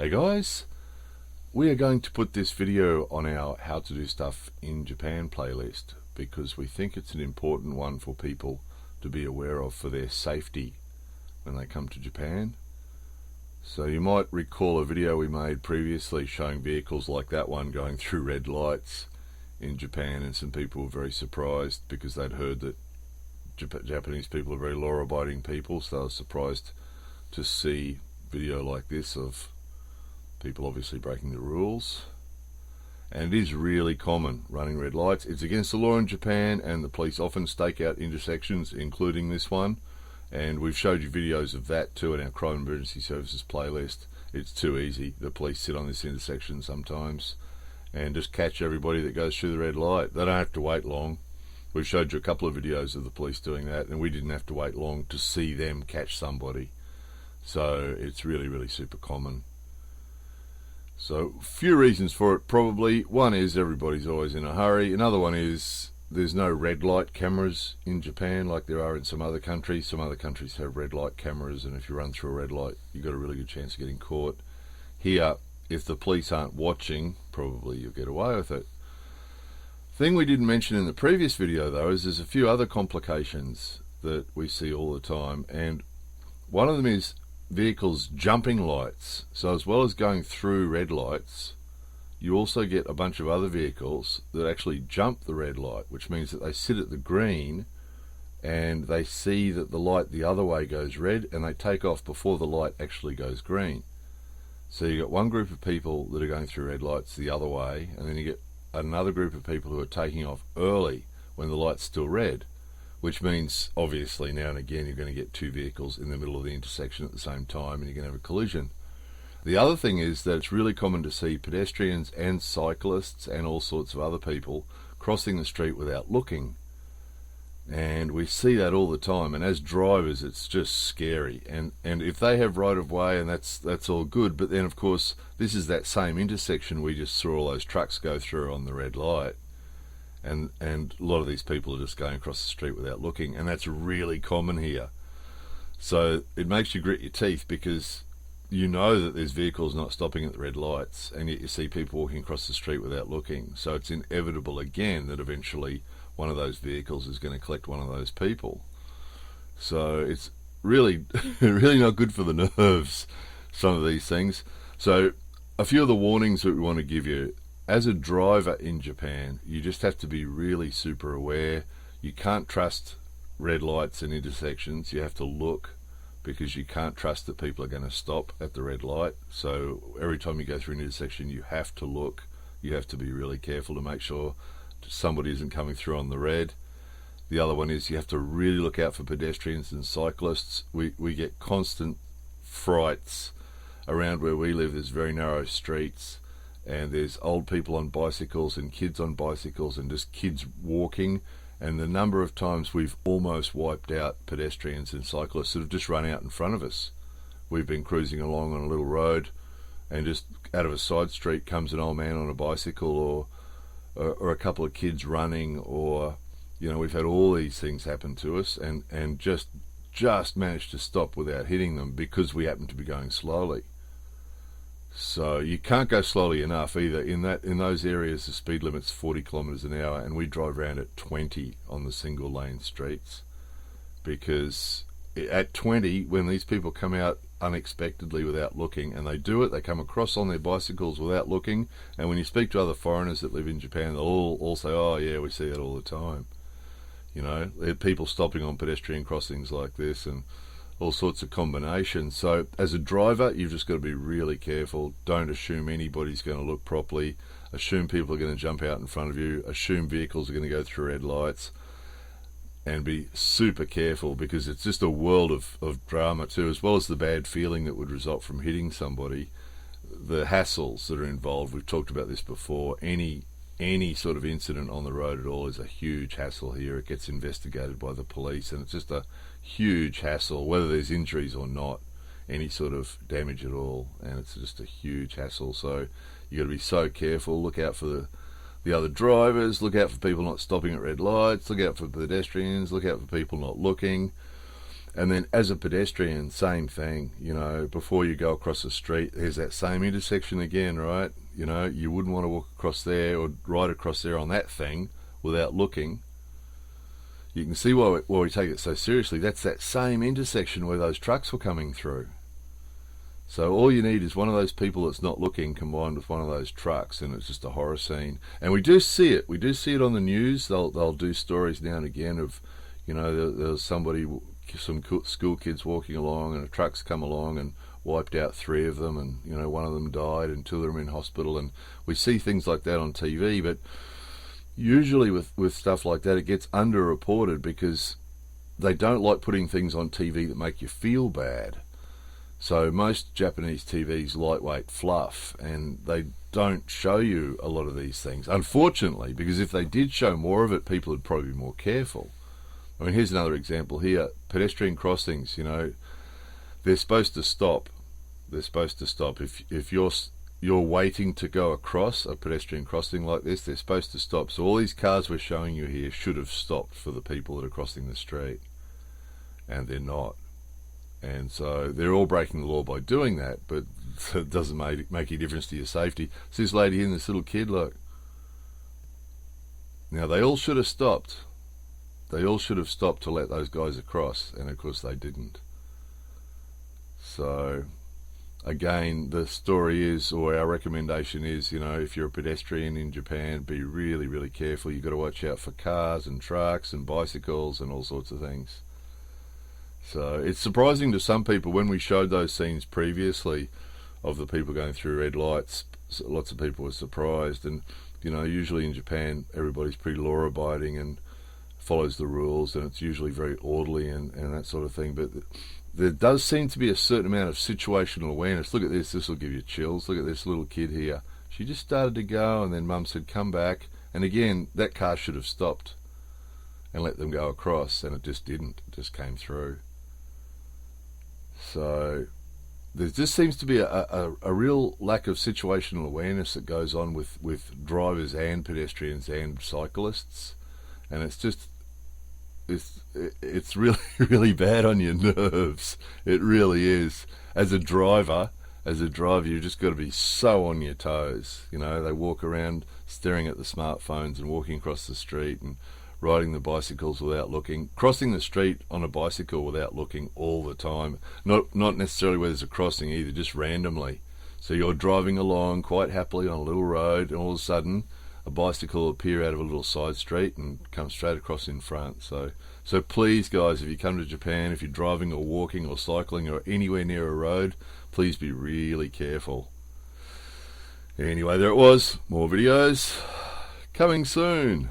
Hey guys, we are going to put this video on our How to Do Stuff in Japan playlist because we think it's an important one for people to be aware of for their safety when they come to Japan. So you might recall a video we made previously showing vehicles like that one going through red lights in Japan, and some people were very surprised because they'd heard that Japanese people are very law-abiding people, so they were surprised to see video like this of people obviously breaking the rules. And it is really common, running red lights. It's against the law in Japan, and the police often stake out intersections, including this one. And we've showed you videos of that too in our Crime and Emergency Services playlist. It's too easy. The police sit on this intersection sometimes and just catch everybody that goes through the red light. They don't have to wait long. We've showed you a couple of videos of the police doing that, and we didn't have to wait long to see them catch somebody. So it's really super common. So a few reasons for it probably. One is everybody's always in a hurry. Another one is there's no red light cameras in Japan like there are in some other countries. Some other countries have red light cameras, and if you run through a red light, you've got a really good chance of getting caught. Here, if the police aren't watching, probably you'll get away with it. Thing we didn't mention in the previous video though is there's a few other complications that we see all the time, and one of them is vehicles jumping lights. So as well as going through red lights, you also get a bunch of other vehicles that actually jump the red light, which means that they sit at the green and they see that the light the other way goes red, and they take off before the light actually goes green. So you got one group of people that are going through red lights the other way, and then you get another group of people who are taking off early when the light's still red, which means obviously now and again you're going to get two vehicles in the middle of the intersection at the same time, and you're going to have a collision. The other thing is that it's really common to see pedestrians and cyclists and all sorts of other people crossing the street without looking, and we see that all the time, and as drivers it's just scary. And if they have right of way, and that's all good, but then of course this is that same intersection we just saw all those trucks go through on the red light, and a lot of these people are just going across the street without looking, and that's really common here. So it makes you grit your teeth because you know that there's vehicles not stopping at the red lights, and yet you see people walking across the street without looking. So it's inevitable again that eventually one of those vehicles is going to collect one of those people. So it's really really not good for the nerves, some of these things. So a few of the warnings that we want to give you. As a driver in Japan, you just have to be really super aware. You can't trust red lights and intersections. You have to look, because you can't trust that people are going to stop at the red light. So every time you go through an intersection, you have to look. You have to be really careful to make sure somebody isn't coming through on the red. The other one is you have to really look out for pedestrians and cyclists. We get constant frights around where we live. There's very narrow streets, and there's old people on bicycles and kids on bicycles and just kids walking, and the number of times we've almost wiped out pedestrians and cyclists that have just run out in front of us. We've been cruising along on a little road, and just out of a side street comes an old man on a bicycle, or a couple of kids running, or we've had all these things happen to us, and just managed to stop without hitting them because we happen to be going slowly. So you can't go slowly enough either. In those areas the speed limit's 40 kilometers an hour, and we drive around at 20 on the single lane streets, because at 20, when these people come out unexpectedly without looking, and they come across on their bicycles without looking, and when you speak to other foreigners that live in Japan, they'll all say, oh yeah, we see that all the time. There are people stopping on pedestrian crossings like this, and all sorts of combinations. So as a driver, you've just got to be really careful. Don't assume anybody's going to look properly. Assume people are going to jump out in front of you. Assume vehicles are going to go through red lights. And be super careful, because it's just a world of drama too, as well as the bad feeling that would result from hitting somebody. The hassles that are involved, we've talked about this before. Any sort of incident on the road at all is a huge hassle here. It gets investigated by the police, and it's just a huge hassle, whether there's injuries or not, any sort of damage at all, and it's just a huge hassle. So you got to be so careful. Look out for the other drivers, look out for people not stopping at red lights, look out for pedestrians, look out for people not looking. And then as a pedestrian, same thing, you know, before you go across the street, there's that same intersection again, right? You know, you wouldn't want to walk across there or ride across there on that thing without looking. You can see why we take it so seriously. That's that same intersection where those trucks were coming through. So all you need is one of those people that's not looking combined with one of those trucks, and it's just a horror scene. And we do see it. We do see it on the news. They'll do stories now and again of, you know, there's somebody, some school kids walking along, and a truck's come along and wiped out 3 of them, and, you know, one of them died and 2 of them are in hospital. And we see things like that on TV, but usually with stuff like that, it gets underreported because they don't like putting things on TV that make you feel bad. So most Japanese TV's lightweight fluff, and they don't show you a lot of these things, unfortunately, because if they did show more of it, people would probably be more careful. I mean, here's another example here. Pedestrian crossings, you know, they're supposed to stop. They're supposed to stop. If you're waiting to go across a pedestrian crossing like this, they're supposed to stop. So all these cars we're showing you here should have stopped for the people that are crossing the street, and they're not. And so they're all breaking the law by doing that, but it doesn't make any difference to your safety. So this lady and this little kid, look. Now, they all should have stopped. They all should have stopped to let those guys across, and of course they didn't. So, again, the story is, or our recommendation is, you know, if you're a pedestrian in Japan, be really, really careful. You've got to watch out for cars and trucks and bicycles and all sorts of things. So it's surprising to some people when we showed those scenes previously of the people going through red lights. Lots of people were surprised, and, you know, usually in Japan everybody's pretty law-abiding and follows the rules, and it's usually very orderly and that sort of thing. But there does seem to be a certain amount of situational awareness. Look at this. This will give you chills. Look at this little kid here. She just started to go, and then Mum said, come back. And again, that car should have stopped and let them go across, and it just didn't. It just came through. So there just seems to be a real lack of situational awareness that goes on with drivers and pedestrians and cyclists, and it's really, really bad on your nerves. It really is. As a driver, you've just got to be so on your toes. You know, they walk around staring at the smartphones and walking across the street and riding the bicycles without looking, crossing the street on a bicycle without looking all the time. Not necessarily where there's a crossing either, just randomly. So you're driving along quite happily on a little road, and all of a sudden a bicycle will appear out of a little side street and come straight across in front. So please, guys, if you come to Japan, if you're driving or walking or cycling or anywhere near a road, please be really careful. Anyway, there it was. More videos coming soon.